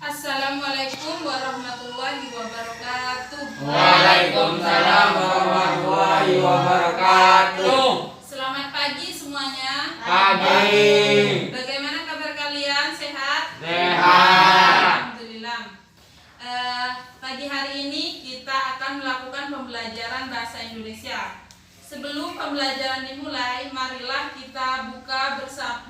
Assalamualaikum warahmatullahi wabarakatuh. Waalaikumsalam warahmatullahi wabarakatuh. Selamat pagi semuanya. Pagi. Bagaimana kabar kalian? Sehat? Sehat. Alhamdulillah. Pagi hari ini kita akan melakukan pembelajaran bahasa Indonesia. Sebelum pembelajaran dimulai, marilah kita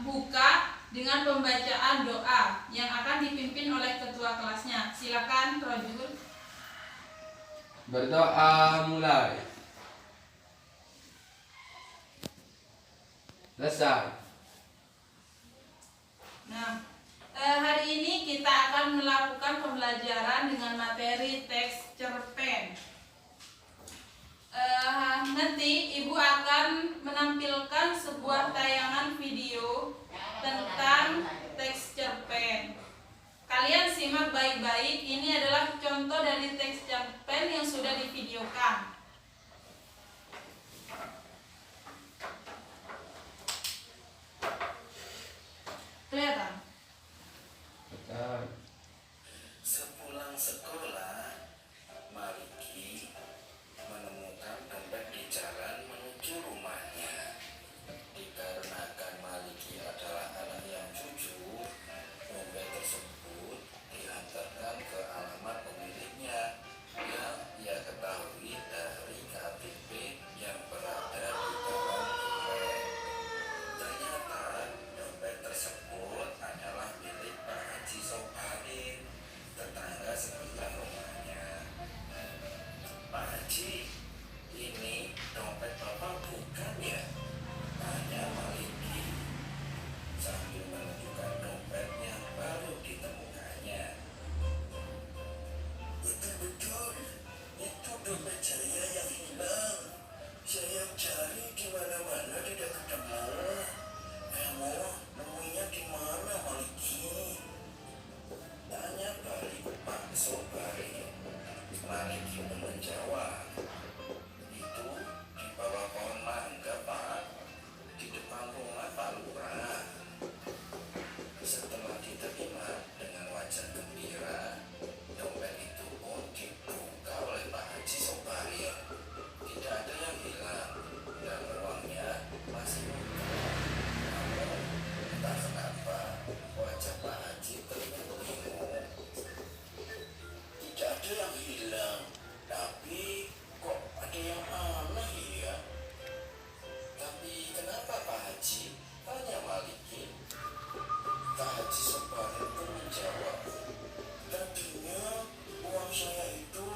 buka dengan pembacaan doa yang akan dipimpin oleh ketua kelasnya. Silakan, Rojul. Berdoa mulai. Selesai. Nah, hari ini kita akan melakukan pembelajaran dengan materi teks cerpen. Nanti Ibu akan menampilkan sebuah tayangan video tentang teks cerpen. Kalian simak baik-baik. Ini adalah contoh dari teks cerpen yang sudah divideokan. Kelihatan? Sepulang sekolah, Maliki menemukan dompet di jalan menuju rumahnya. Dikarenakan Maliki adalah anak yang jujur, dompet tersebut diantarkan ke alamat pemiliknya yang ia ketahui dari KTP yang berada di dalam dompet. Ternyata dompet tersebut adalah milik Pak Haji Sobarin, tetangga sebelah rumahnya. Pak Haji, ini dompet Bapak bukan ya? Tanya Maliki sambil menunjukkan dompet yang baru ditemukannya. Betul-betul, itu dompet saya yang hilang. Saya cari di mana-mana tidak ketemu. Kamu nemunya di mana, Maliki? Tanya balik Pak Sobari. Maliki pun menjawab, itu di bawah pohon mangga, Pak, di depan rumah Pak Lurah. Setelah diterima dengan wajah gembira, dompet itu pun dibuka oleh Pak Haji Sobari. Tidak ada yang hilang dan uangnya masih utuh. Namun entah kenapa wajah Pak Haji terlihat bingung. Tidak ada yang hilang, tapi kok ada yang aneh ya? Tapi kenapa Pak Haji? Tanya Maliki. Pak Haji Sobarin pun menjawab, tadinya uang saya itu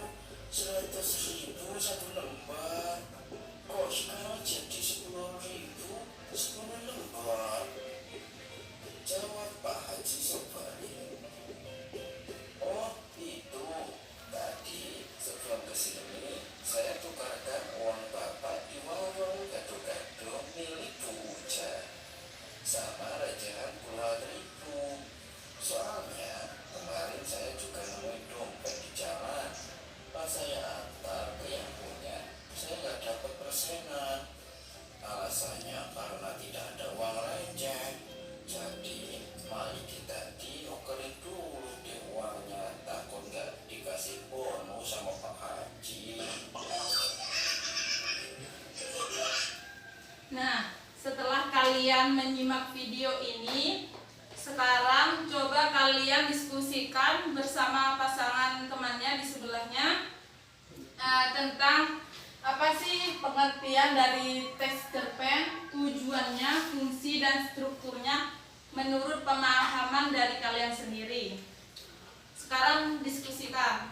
100.000 satu lembar. Kok sekarang jadi 10.000 10 lembar? Jawab Pak Haji Sobarin. Oh itu, tadi sebelum kesini saya tukarkan uang Bapak di warung gado-gado milik Bu Uja sama recehan puluhan ribu. Soalnya kemarin saya juga nemuin dompet di jalan. Pas saya antar ke yang punya, saya nggak dapat persenan. Alasannya karena tidak ada uang receh. Jadi Maliki tadi nukerin dulu di uangnya, takut nggak dikasih bonus sama Pak Haji. Nah, setelah kalian menyimak video ini, sekarang coba kalian diskusikan bersama pasangan temannya di sebelahnya tentang apa sih pengertian dari teks cerpen, tujuannya, fungsi dan strukturnya menurut pemahaman dari kalian sendiri. Sekarang diskusikan.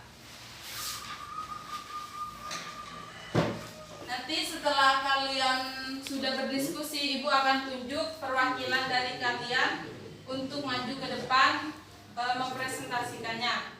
Nanti setelah kalian sudah berdiskusi, Ibu akan tunjuk perwakilan dari kalian untuk maju ke depan mempresentasikannya.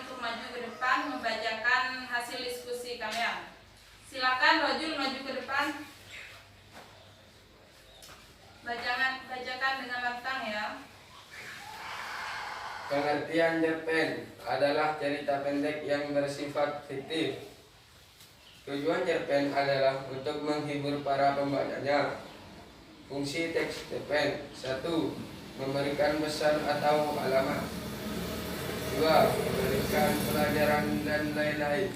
untuk maju ke depan membacakan hasil diskusi kalian. Silakan Rojul maju ke depan. Bacakan dengan lantang ya. Pengertian cerpen adalah cerita pendek yang bersifat fiktif. Tujuan cerpen adalah untuk menghibur para pembacanya. Fungsi teks cerpen: 1. Memberikan pesan atau alamat. 2. Memberikan pelajaran dan lain-lain.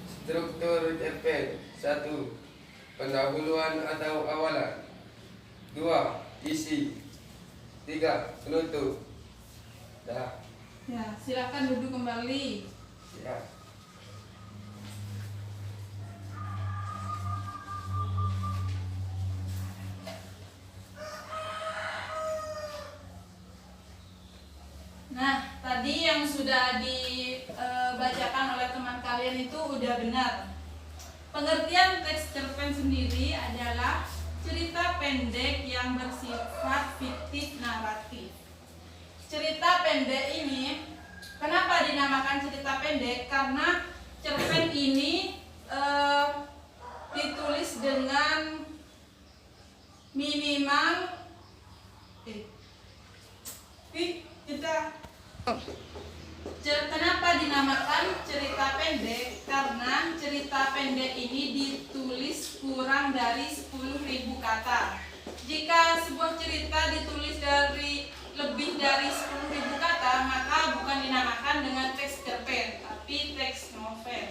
Struktur cerpen: 1. Pendahuluan atau awalan. 2. Isi. 3. Penutup. Dah. Ya, silakan duduk kembali. Ya. Nah, tadi yang sudah dibacakan oleh teman kalian itu udah benar. Pengertian teks cerpen sendiri adalah cerita pendek yang bersifat fiktif naratif. Cerita pendek ini, kenapa dinamakan cerita pendek? Karena cerpen ini ditulis dengan minimal Kenapa dinamakan cerita pendek? Karena cerita pendek ini ditulis kurang dari 10.000 kata. Jika sebuah cerita ditulis dari lebih dari 10.000 kata, maka bukan dinamakan dengan teks cerpen, tapi teks novel.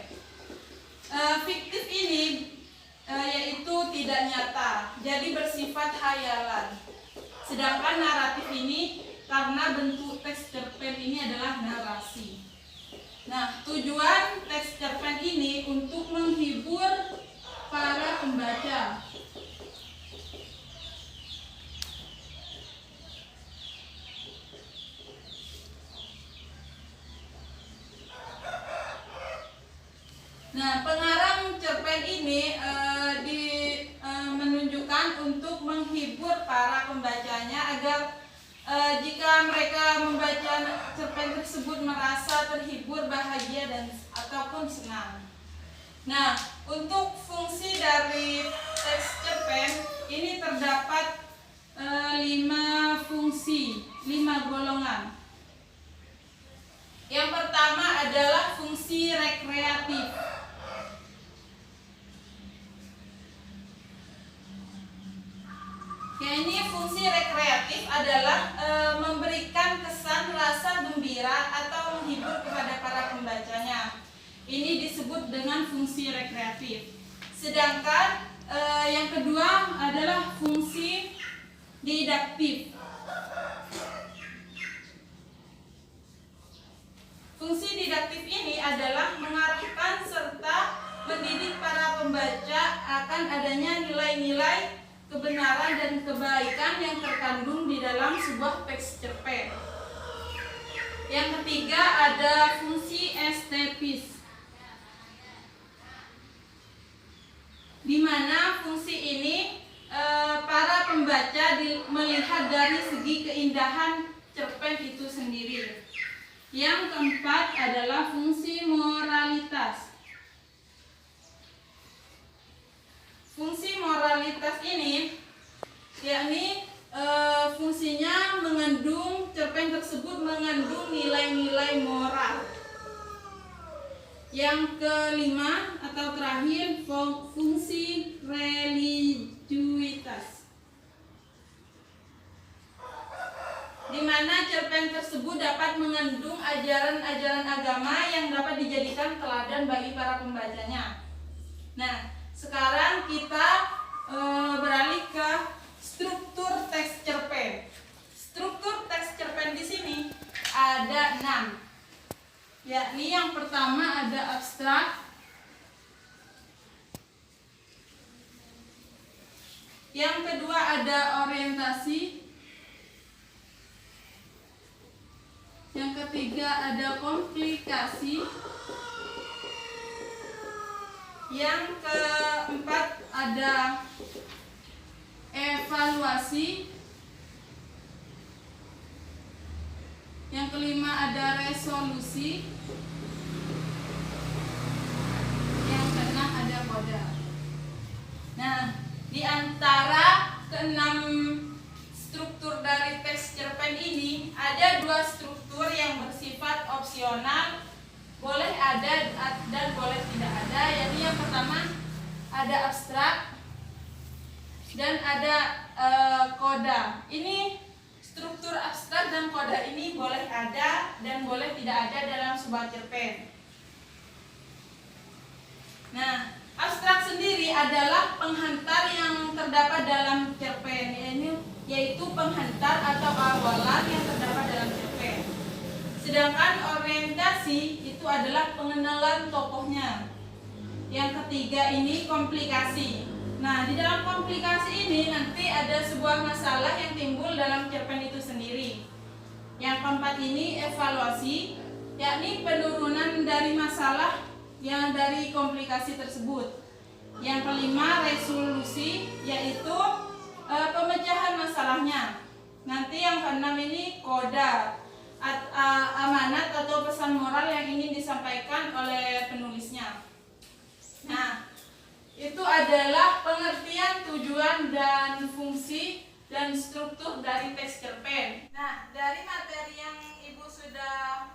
Fiktif ini yaitu tidak nyata, jadi bersifat hayalan. Sedangkan naratif ini karena bentuk teks cerpen ini adalah narasi. Nah, tujuan teks cerpen ini untuk menghibur para pembaca. Nah, pengarang cerpen ini menunjukkan untuk menghibur para pembacanya agar jika mereka membaca cerpen tersebut merasa terhibur, bahagia, dan ataupun senang. Nah, untuk fungsi dari teks cerpen ini terdapat 5 fungsi, 5 golongan. Yang pertama adalah fungsi rekreatif. Ini fungsi rekreatif adalah memberikan kesan rasa gembira atau menghibur kepada para pembacanya. Ini disebut dengan fungsi rekreatif. Sedangkan yang kedua adalah fungsi didaktif. Fungsi didaktif ini adalah mengarahkan serta mendidik para pembaca akan adanya nilai-nilai kebenaran dan kebaikan yang terkandung di dalam sebuah teks cerpen. Yang ketiga ada fungsi estetis, di mana fungsi ini para pembaca melihat dari segi keindahan cerpen itu sendiri. Yang keempat adalah fungsi moralitas. Fungsi moralitas ini yakni fungsinya mengandung, cerpen tersebut mengandung nilai-nilai moral. Yang kelima atau terakhir fungsi religiusitas, di mana cerpen tersebut dapat mengandung ajaran-ajaran agama yang dapat dijadikan teladan bagi para pembacanya. Nah, sekarang kita beralih ke struktur teks cerpen. Struktur teks cerpen di sini ada 6. Yakni yang pertama ada abstrak. Yang kedua ada orientasi. Yang ketiga ada komplikasi. Yang keempat ada evaluasi. Yang kelima ada resolusi, yang keenam ada kode. Nah, di antara keenam struktur dari teks cerpen ini ada dua struktur yang bersifat opsional, boleh ada dan boleh tidak ada. Yaitu yang pertama ada abstrak dan ada koda. Ini struktur abstrak dan koda ini boleh ada dan boleh tidak ada dalam sebuah cerpen. Nah, abstrak sendiri adalah penghantar yang terdapat dalam cerpen, yaitu penghantar atau awalan yang terdapat dalam cerpen. Sedangkan orientasi itu adalah pengenalan tokohnya. Yang ketiga ini komplikasi. Nah, di dalam komplikasi ini nanti ada sebuah masalah yang timbul dalam cerpen itu sendiri. Yang keempat ini evaluasi, yakni penurunan dari masalah yang dari komplikasi tersebut. Yang kelima resolusi, yaitu pemecahan masalahnya. Nanti yang keenam ini koda, amanat atau pesan moral yang ingin disampaikan oleh penulisnya. Nah, itu adalah pengertian, tujuan, dan fungsi dan struktur dari teks cerpen. Nah, dari materi yang Ibu sudah